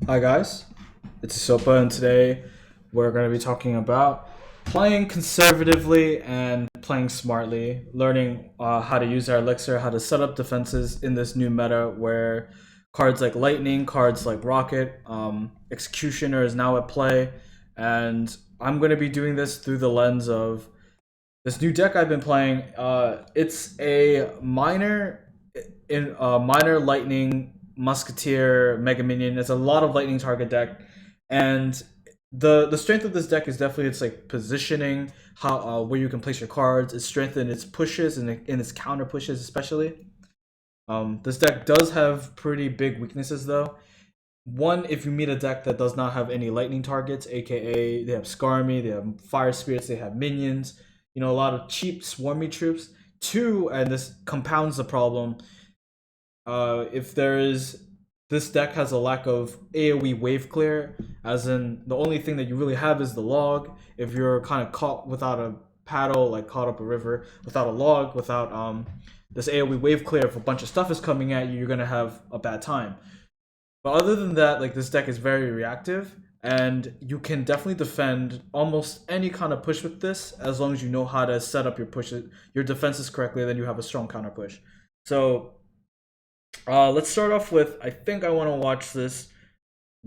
Hi guys, it's EsoPa, and today we're going to be talking about playing conservatively and playing smartly, learning how to use our elixir, how to set up defenses in this new meta where cards like Lightning, cards like Rocket, Executioner is now at play, and I'm going to be doing this through the lens of this new deck I've been playing. It's a minor lightning musketeer mega minion. It's a lot of lightning target deck, and the strength of this deck is definitely its like positioning, how where you can place your cards, its strength in its pushes and in its counter pushes especially. This deck does have pretty big weaknesses though. One, if you meet a deck that does not have any lightning targets, aka they have Skarmy, they have Fire Spirits, they have minions, a lot of cheap swarmy troops. Two, and this compounds the problem, if there is this deck has a lack of AoE wave clear, as in the only thing that you really have is the log. If you're kind of caught without a paddle, like caught up a river, without a log, without this AoE wave clear, if a bunch of stuff is coming at you, you're gonna have a bad time. But other than that, like this deck is very reactive, and you can definitely defend almost any kind of push with this as long as you know how to set up your pushes, your defenses correctly. Then you have a strong counter push. So let's start off with I think I want to watch this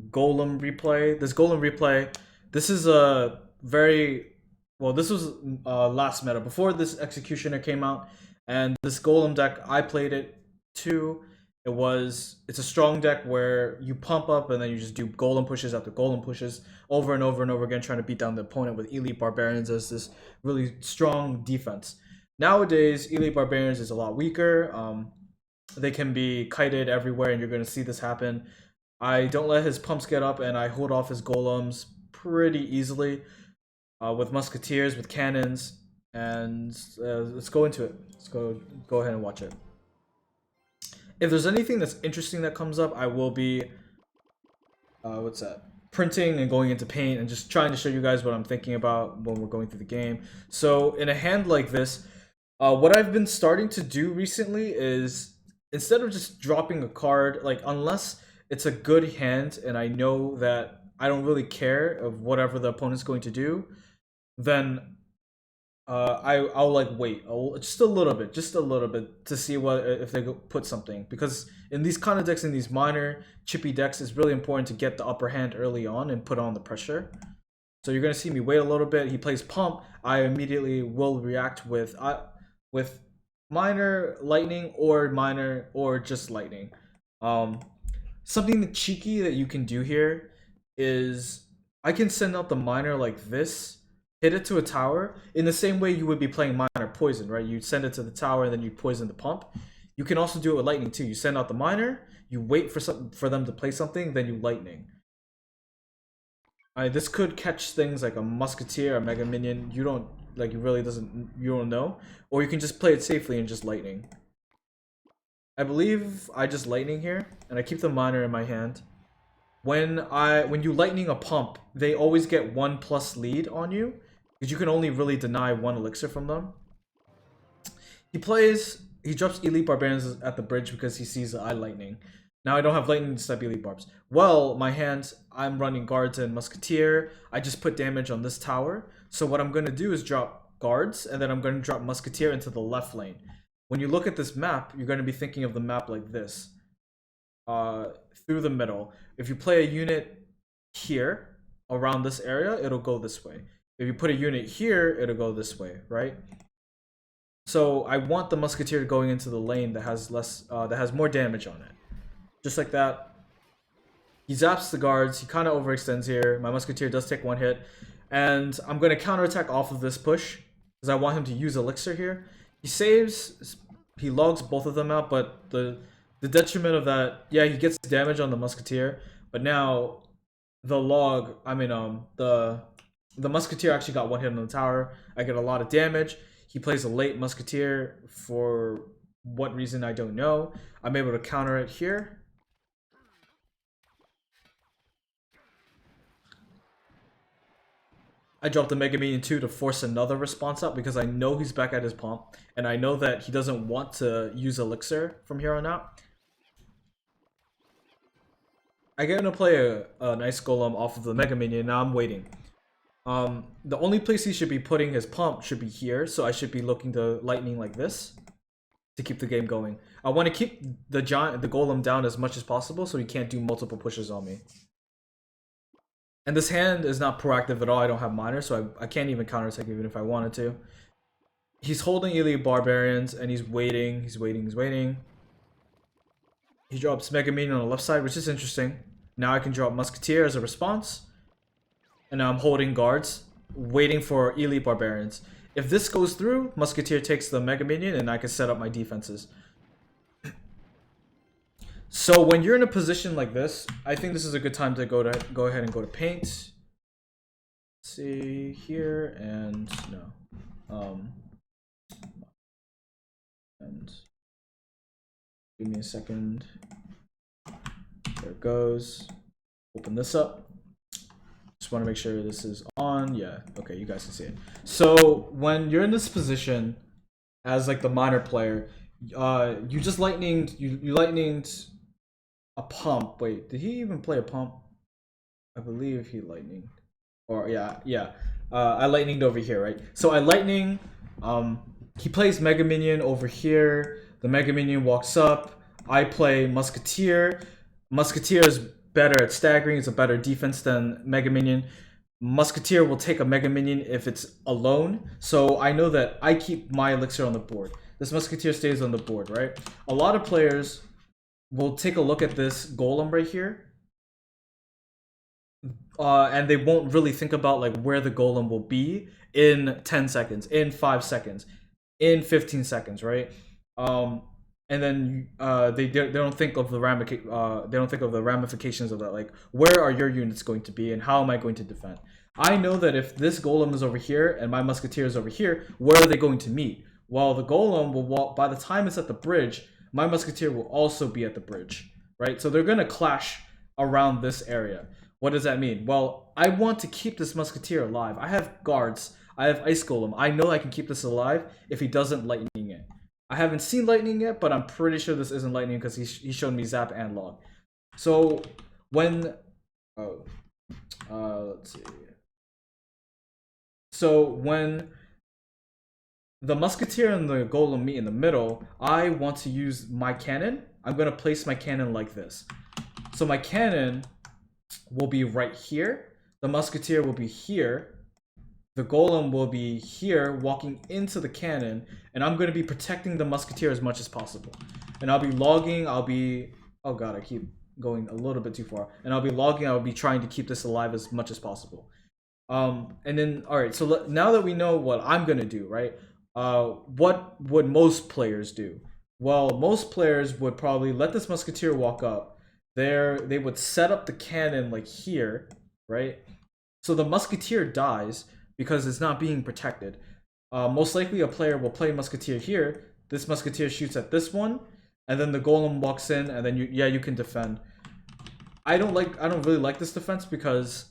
golem replay. This golem replay. This is a very well. This was last meta before this executioner came out, and this golem deck I played it too. It's a strong deck where you pump up and then you just do golem pushes after golem pushes over and over and over again, trying to beat down the opponent with elite barbarians as this really strong defense. Nowadays, elite barbarians is a lot weaker. They can be kited everywhere, and you're going to see this happen. I don't let his pumps get up, and I hold off his golems pretty easily with musketeers, with cannons, and let's go into it. Let's go ahead and watch it. If there's anything that's interesting that comes up, I will be what's that? Printing and going into paint and just trying to show you guys what I'm thinking about when we're going through the game. So in a hand like this, what I've been starting to do recently is instead of just dropping a card, like unless it's a good hand and I know that I don't really care of whatever the opponent's going to do, then I'll like wait just a little bit to see what if they put something, because in these kind of decks, in these minor chippy decks, it's really important to get the upper hand early on and put on the pressure. So you're gonna see me wait a little bit. He plays pump. I immediately will react with minor lightning or minor or just lightning. Um, Something cheeky that you can do here is I can send out the minor like this, hit it to a tower in the same way you would be playing minor poison, right? You send it to the tower and then you poison the pump. You can also do it with lightning too. You send out the minor, you wait for them to play something, then you lightning. This could catch things like a musketeer, a mega minion. You don't like. You don't know, or you can just play it safely and just lightning. I believe I just lightning here, and I keep the minor in my hand. When you lightning a pump, they always get 1+ lead on you because you can only really deny one elixir from them. He drops elite barbarians at the bridge because he sees I lightning. Now I don't have lightning to stop elite barbs. Well, my hands, I'm running guards and musketeer. I just put damage on this tower. So what I'm going to do is drop guards, and then I'm going to drop musketeer into the left lane. When you look at this map, you're going to be thinking of the map like this. Through the middle. If you play a unit here around this area, it'll go this way. If you put a unit here, it'll go this way, right? So I want the musketeer going into the lane that has that has more damage on it. Just like that. He zaps the guards. He kind of overextends here. My musketeer does take one hit, and I'm going to counterattack off of this push because I want him to use elixir here. He saves. He logs both of them out, but the detriment of that, yeah, he gets damage on the musketeer, but now the log, the musketeer actually got one hit on the tower. I get a lot of damage. He plays a late musketeer for what reason I don't know. I'm able to counter it here. I dropped the Mega Minion 2 to force another response out because I know he's back at his pump, and I know that he doesn't want to use Elixir from here on out. I get to play an ice golem off of the mega minion. Now I'm waiting. The only place he should be putting his pump should be here, so I should be looking to lightning like this to keep the game going. I want to keep the golem down as much as possible so he can't do multiple pushes on me. And this hand is not proactive at all. I don't have miner, so I can't even counterattack even if I wanted to. He's holding Elite Barbarians and he's waiting. He's waiting. He's waiting. He drops Mega Minion on the left side, which is interesting. Now I can drop Musketeer as a response. And now I'm holding guards, waiting for Elite Barbarians. If this goes through, Musketeer takes the Mega Minion and I can set up my defenses. So when you're in a position like this, I think this is a good time to go ahead and go to paint. Let's see here and no. And give me a second. There it goes. Open this up. Just want to make sure this is on. Yeah, okay, you guys can see it. So when you're in this position as like the minor player, you just lightninged you lightninged a pump. Wait, did he even play a pump? I believe he lightninged. Or yeah. I lightninged over here, right? So I lightning. He plays Mega Minion over here. The Mega Minion walks up. I play Musketeer. Musketeer is better at staggering. It's a better defense than Mega Minion. Musketeer will take a Mega Minion if it's alone. So I know that I keep my elixir on the board. This Musketeer stays on the board, right? A lot of players will take a look at this golem right here. And they won't really think about like where the golem will be in 10 seconds, in 5 seconds, in 15 seconds, right? And then they don't think of the ramifications of that. Like, where are your units going to be, and how am I going to defend? I know that if this golem is over here and my musketeer is over here, where are they going to meet? Well, the golem will walk. By the time it's at the bridge, my musketeer will also be at the bridge, right? So they're gonna clash around this area. What does that mean? Well, I want to keep this musketeer alive. I have guards. I have ice golem. I know I can keep this alive if he doesn't lightning it. I haven't seen lightning yet, but I'm pretty sure this isn't lightning because he showed me zap and log. So when let's see. So when the musketeer and the golem meet in the middle, I want to use my cannon. I'm gonna place my cannon like this. So my cannon will be right here. The musketeer will be here. The golem will be here walking into the cannon, and I'm going to be protecting the musketeer as much as possible. And I'll be logging, oh god, I keep going a little bit too far. And I'll be logging, I'll be trying to keep this alive as much as possible. And then, alright, so now that we know what I'm going to do, right? What would most players do? Well, most players would probably let this musketeer walk up. They would set up the cannon like here, right? So the musketeer dies because it's not being protected. Most likely a player will play musketeer here. This musketeer shoots at this one, and then the golem walks in, and then you can defend. I don't really like this defense because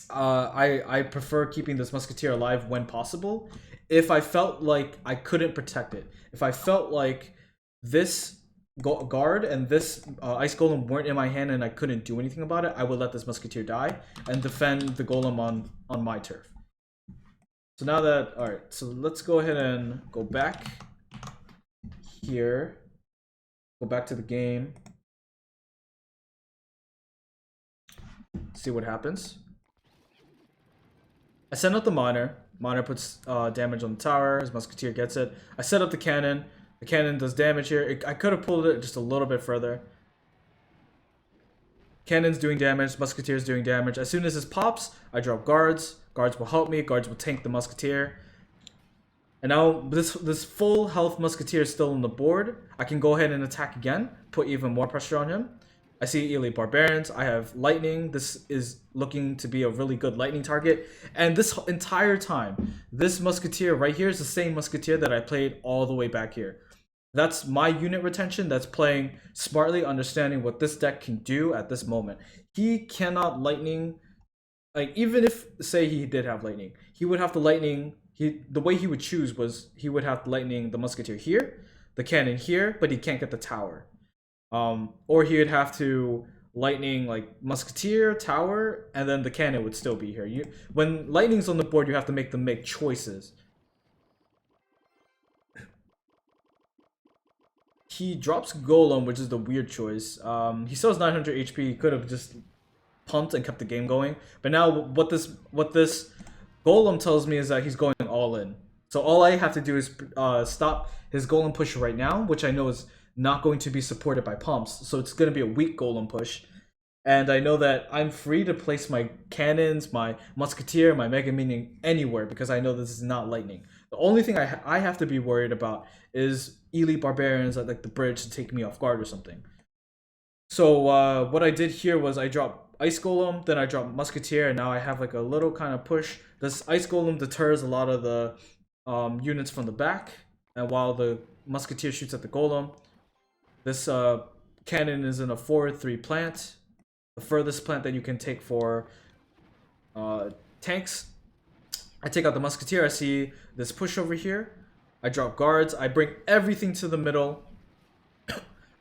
I prefer keeping this musketeer alive when possible. If I felt like I couldn't protect it, if I felt like this guard and this ice golem weren't in my hand and I couldn't do anything about it, I would let this musketeer die and defend the golem on my turf. So now that, alright, so let's go ahead and go back here, go back to the game, see what happens. I send out the miner puts damage on the tower, his musketeer gets it. I set up the cannon. The cannon does damage here. I could have pulled it just a little bit further. Cannon's doing damage. Musketeer's doing damage. As soon as this pops, I drop guards. Guards will help me. Guards will tank the musketeer. And now this full health musketeer is still on the board. I can go ahead and attack again. Put even more pressure on him. I see Elite Barbarians. I have lightning. This is looking to be a really good lightning target. And this entire time, this musketeer right here is the same musketeer that I played all the way back here. That's my unit retention. That's playing smartly, understanding what this deck can do at this moment. He cannot lightning, like even if say he did have lightning, he would have to lightning. The way he would choose was he would have to lightning the musketeer here, the cannon here, but he can't get the tower. Or he would have to lightning like musketeer, tower, and then the cannon would still be here. You when lightning's on the board, you have to make them make choices. He drops Golem, which is the weird choice. He still has 900 HP. He could have just pumped and kept the game going. But now what this Golem tells me is that he's going all in. So all I have to do is stop his Golem push right now, which I know is not going to be supported by pumps. So it's going to be a weak Golem push. And I know that I'm free to place my cannons, my musketeer, my mega minion anywhere because I know this is not lightning. The only thing I have to be worried about is elite barbarians at like the bridge to take me off guard or something. So what I did here was I dropped ice golem, then I dropped musketeer, and now I have like a little kind of push. This ice golem deters a lot of the units from the back, and while the musketeer shoots at the golem, this cannon is in a 4-3 plant, the furthest plant that you can take for tanks. I take out the musketeer. I see this push over here. I drop guards. I bring everything to the middle.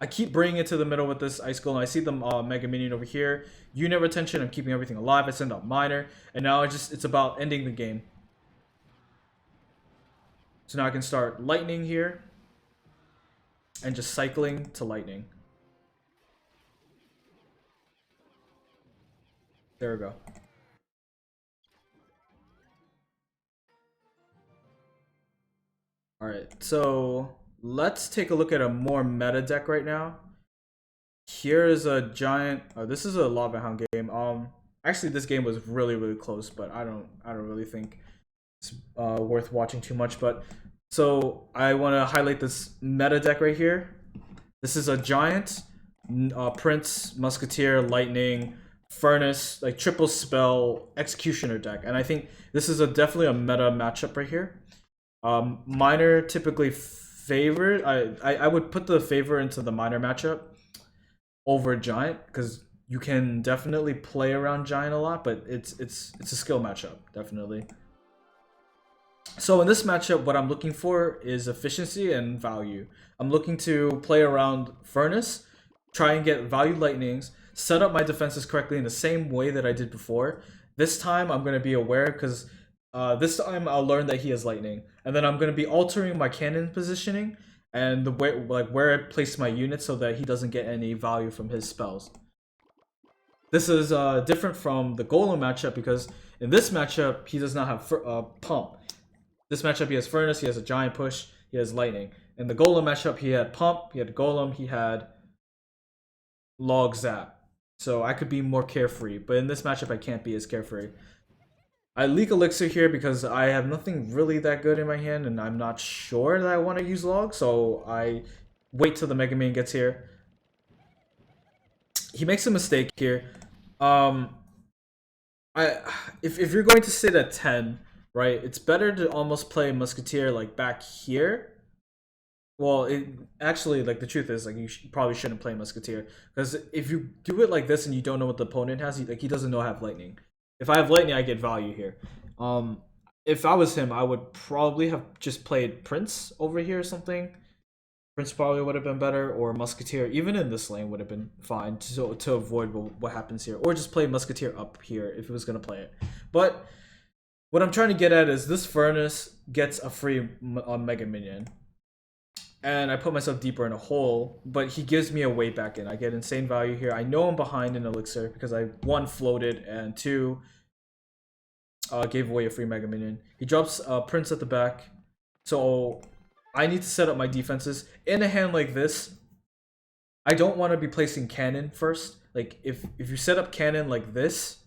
I keep bringing it to the middle with this ice golem. I see the mega minion over here. Unit retention. I'm keeping everything alive. I send out miner, and now it's about ending the game. So now I can start lightning here, and just cycling to lightning. There we go. Alright, so let's take a look at a more meta deck right now. Here is a giant. This is a Lava Hound game. Actually, this game was really close, but I don't really think it's worth watching too much. But so I want to highlight this meta deck right here. This is a giant Prince, Musketeer, Lightning, Furnace, like triple spell executioner deck, and I think this is definitely a meta matchup right here. Miner typically favored. I would put the favor into the miner matchup over giant because you can definitely play around giant a lot, but it's a skill matchup definitely. So in this matchup, what I'm looking for is efficiency and value. I'm looking to play around Furnace, try and get value lightnings, set up my defenses correctly in the same way that I did before. This time I'm going to be aware because this time I'll learn that he has lightning, and then I'm going to be altering my cannon positioning and the way, like where I place my units so that he doesn't get any value from his spells. This is different from the Golem matchup because in this matchup he does not have pump. This matchup he has Furnace, he has a giant push, he has lightning. In the Golem matchup he had pump, he had Golem, he had log zap. So I could be more carefree, but in this matchup I can't be as carefree. I leak elixir here because I have nothing really that good in my hand and I'm not sure that I want to use log, so I wait till the Mega Man gets here. He makes a mistake here. If you're going to sit at 10, right, it's better to almost play Musketeer like back here. Well, actually, like, the truth is, like, you probably shouldn't play Musketeer because if you do it like this and you don't know what the opponent has, he doesn't know I have lightning. If I have lightning, I get value here. If I was him, I would probably have just played Prince over here or something. Prince probably would have been better, or Musketeer, even in this lane, would have been fine to avoid what happens here. Or just play Musketeer up here if he was going to play it. But what I'm trying to get at is this Furnace gets a free Mega Minion. And I put myself deeper in a hole, but he gives me a way back in. I get insane value here. I know I'm behind in Elixir because I, 1, floated, and 2, gave away a free Mega Minion. He drops Prince at the back. So I need to set up my defenses. In a hand like this, I don't want to be placing cannon first. Like, if you set up cannon like this,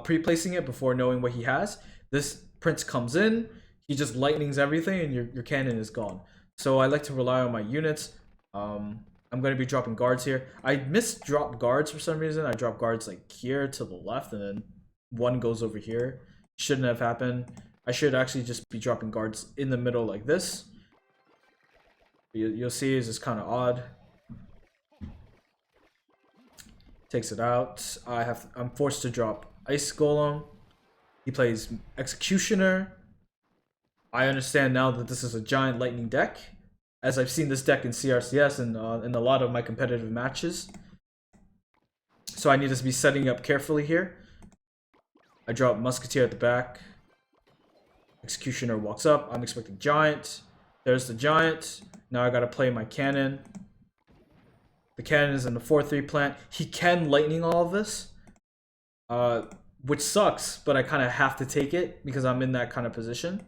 pre-placing it before knowing what he has, this Prince comes in, he just lightnings everything, and your cannon is gone. So I like to rely on my units. I'm going to be dropping guards here. I misdropped guards for some reason. I dropped guards like here to the left, and then one goes over here. Shouldn't have happened. I should actually just be dropping guards in the middle like this. You'll see it's just kind of odd. Takes it out. I'm forced to drop Ice Golem. He plays Executioner. I understand now that this is a giant lightning deck, as I've seen this deck in CRCS and in a lot of my competitive matches. So I need to be setting up carefully here. I drop Musketeer at the back. Executioner walks up. I'm expecting Giant. There's the Giant. Now I gotta play my cannon. The cannon is in the 4-3 plant. He can lightning all of this, which sucks, but I kind of have to take it because I'm in that kind of position.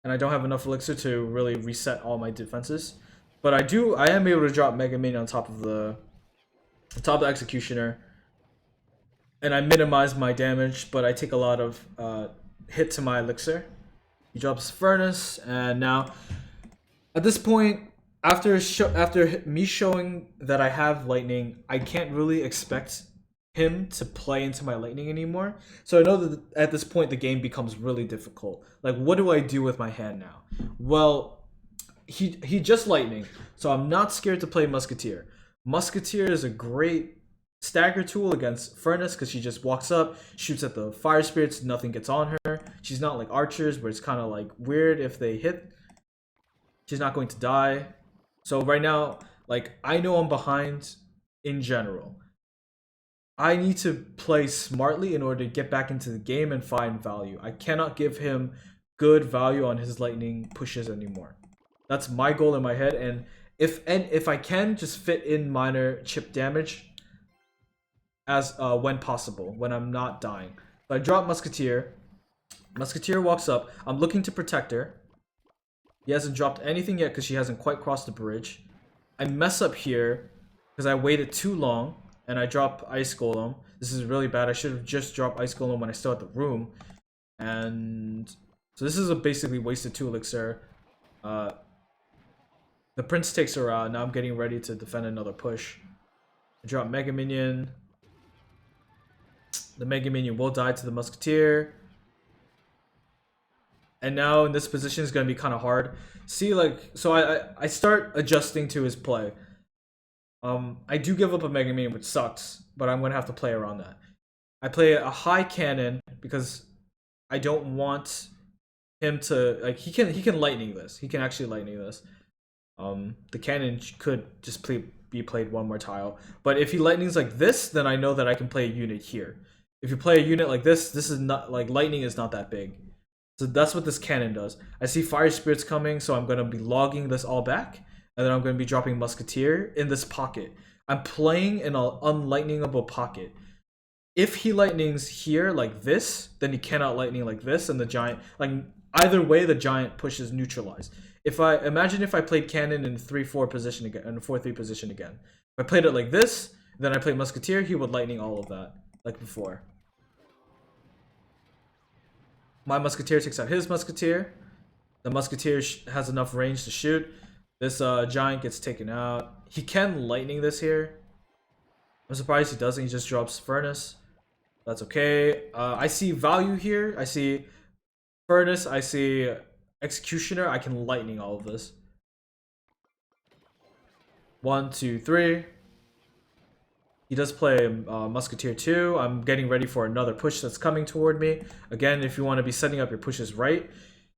And I don't have enough elixir to really reset all my defenses. But I am able to drop Mega Minion on top of the Executioner. And I minimize my damage, but I take a lot of hit to my elixir. He drops Furnace, and now at this point, after me showing that I have lightning, I can't really expect him to play into my lightning anymore. So I know that at this point the game becomes really difficult. Like, what do I do with my hand now? Well, he just lightning, so I'm not scared to play Musketeer. Musketeer is a great stagger tool against Furnace because she just walks up, shoots at the fire spirits, nothing gets on her. She's not like archers where it's kind of like weird if they hit. She's not going to die. So right now, like, I know I'm behind in general. I need to play smartly in order to get back into the game and find value. I cannot give him good value on his lightning pushes anymore. That's my goal in my head, and if I can just fit in minor chip damage as when possible, when I'm not dying. So I drop Musketeer. Musketeer walks up. I'm looking to protect her. He hasn't dropped anything yet because she hasn't quite crossed the bridge. I mess up here because I waited too long and I drop Ice Golem. This is really bad. I should have just dropped Ice Golem when I still had the room. And so this is a basically wasted 2 elixir. The Prince takes her out. Now I'm getting ready to defend another push. I drop Mega Minion. The Mega Minion will die to the Musketeer. And now in this position is going to be kind of hard. See, like, so I start adjusting to his play. I do give up a Mega Minion, which sucks, but I'm going to have to play around that. I play a high cannon because I don't want him to, like, he can lightning this. He can actually lightning this. The cannon could just be played one more tile. But if he lightnings like this, then I know that I can play a unit here. If you play a unit like this is not, like, lightning is not that big. So that's what this cannon does. I see fire spirits coming, so I'm going to be logging this all back. And then I'm going to be dropping Musketeer in this pocket. I'm playing in an unlightningable pocket. If he lightnings here like this, then he cannot lightning like this, and the giant, like, either way the giant push is neutralized. If I played cannon in 3-4 position again, in 4-3 position again. If I played it like this, then I played Musketeer, he would lightning all of that, like before. My Musketeer takes out his Musketeer. The Musketeer has enough range to shoot. This giant gets taken out. He can lightning this here. I'm surprised he doesn't. He just drops Furnace. That's okay. I see value here. I see Furnace. I see Executioner. I can lightning all of this. 1, 2, 3. He does play Musketeer 2. I'm getting ready for another push that's coming toward me. Again, if you want to be setting up your pushes right,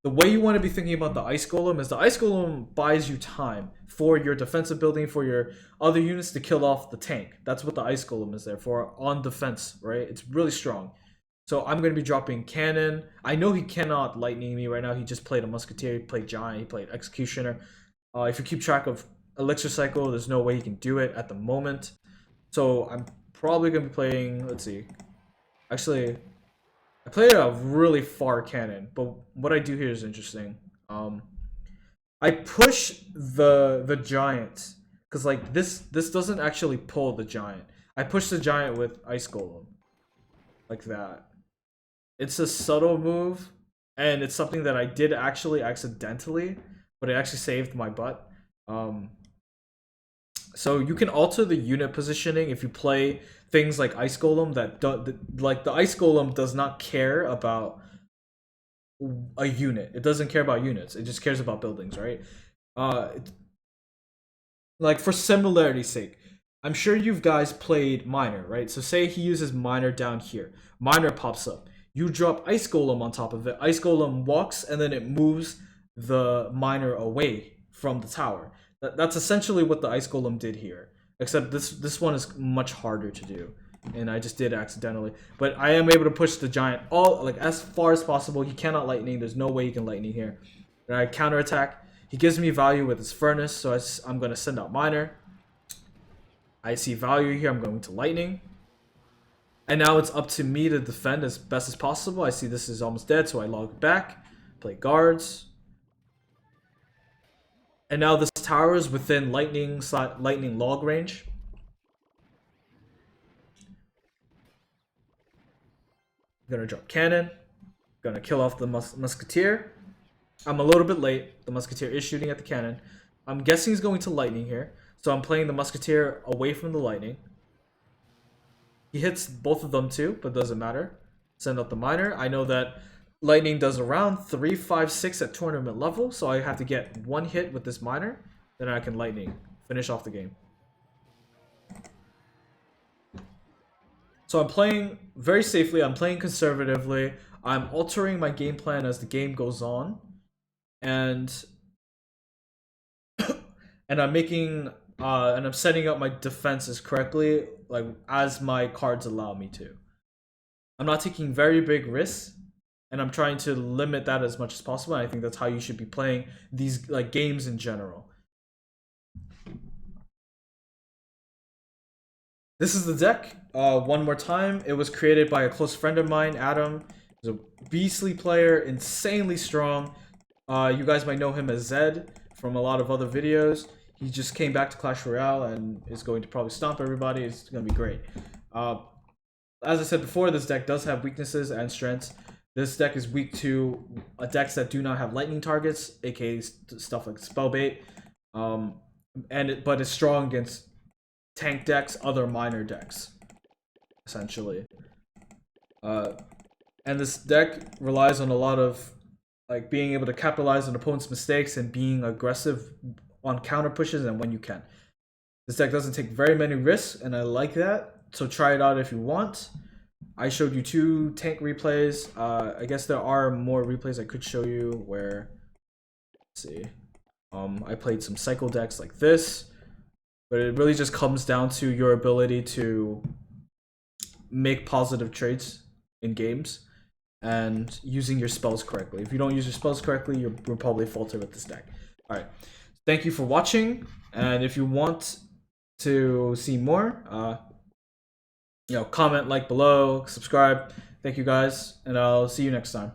the way you want to be thinking about the Ice Golem is the Ice Golem buys you time for your defensive building, for your other units to kill off the tank. That's what the Ice Golem is there for, on defense, right? It's really strong. So I'm going to be dropping Cannon. I know he cannot lightning me right now. He just played a Musketeer, he played Giant, he played Executioner. If you keep track of Elixir Cycle, there's no way he can do it at the moment. So I'm probably going to be playing, let's see. Actually, I played a really far cannon, but what I do here is interesting. I push the giant, because like this doesn't actually pull the giant. I push the giant with Ice Golem. Like that. It's a subtle move, and it's something that I did actually accidentally, but it actually saved my butt. So you can alter the unit positioning if you play things like Ice Golem like the Ice Golem does not care about a unit. It doesn't care about units. It just cares about buildings, right? Like for similarity's sake, I'm sure you guys played Miner, right? So say he uses Miner down here. Miner pops up. You drop Ice Golem on top of it. Ice Golem walks and then it moves the Miner away from the tower. That's essentially what the Ice Golem did here. Except this one is much harder to do. and I just did it accidentally. But I am able to push the giant all like as far as possible. He cannot lightning. There's no way he can lightning here. And I counterattack. He gives me value with his furnace, so I'm going to send out miner. I see value here. I'm going to lightning. And now it's up to me to defend as best as possible. I see this is almost dead, so I log back, play guards. And now this tower is within lightning log range. I'm gonna drop cannon. Gonna kill off the musketeer. I'm a little bit late. The musketeer is shooting at the cannon. I'm guessing he's going to lightning here. So I'm playing the musketeer away from the lightning. He hits both of them too, but doesn't matter. Send out the miner. I know that lightning does around 3, 5, 6 at tournament level, so I have to get one hit with this miner. Then I can lightning. Finish off the game. So I'm playing very safely. I'm playing conservatively. I'm altering my game plan as the game goes on. And I'm making and I'm setting up my defenses correctly, like as my cards allow me to. I'm not taking very big risks, and I'm trying to limit that as much as possible. And I think that's how you should be playing these like games in general. This is the deck. One more time, it was created by a close friend of mine, Adam. He's a beastly player, insanely strong. You guys might know him as Zed from a lot of other videos. He just came back to Clash Royale and is going to probably stomp everybody. It's going to be great. As I said before, this deck does have weaknesses and strengths. This deck is weak to decks that do not have lightning targets, aka stuff like Spellbait. But it's strong against tank decks, other minor decks, essentially. And this deck relies on a lot of like being able to capitalize on opponent's mistakes and being aggressive on counter pushes and when you can. This deck doesn't take very many risks, and I like that. So try it out if you want. I showed you 2 tank replays. I guess there are more replays I could show you where, let's see. I played some cycle decks like this, but it really just comes down to your ability to make positive trades in games and using your spells correctly. If you don't use your spells correctly, you'll probably falter with this deck. All right. Thank you for watching, and if you want to see more, comment, like below, subscribe. Thank you guys, and I'll see you next time.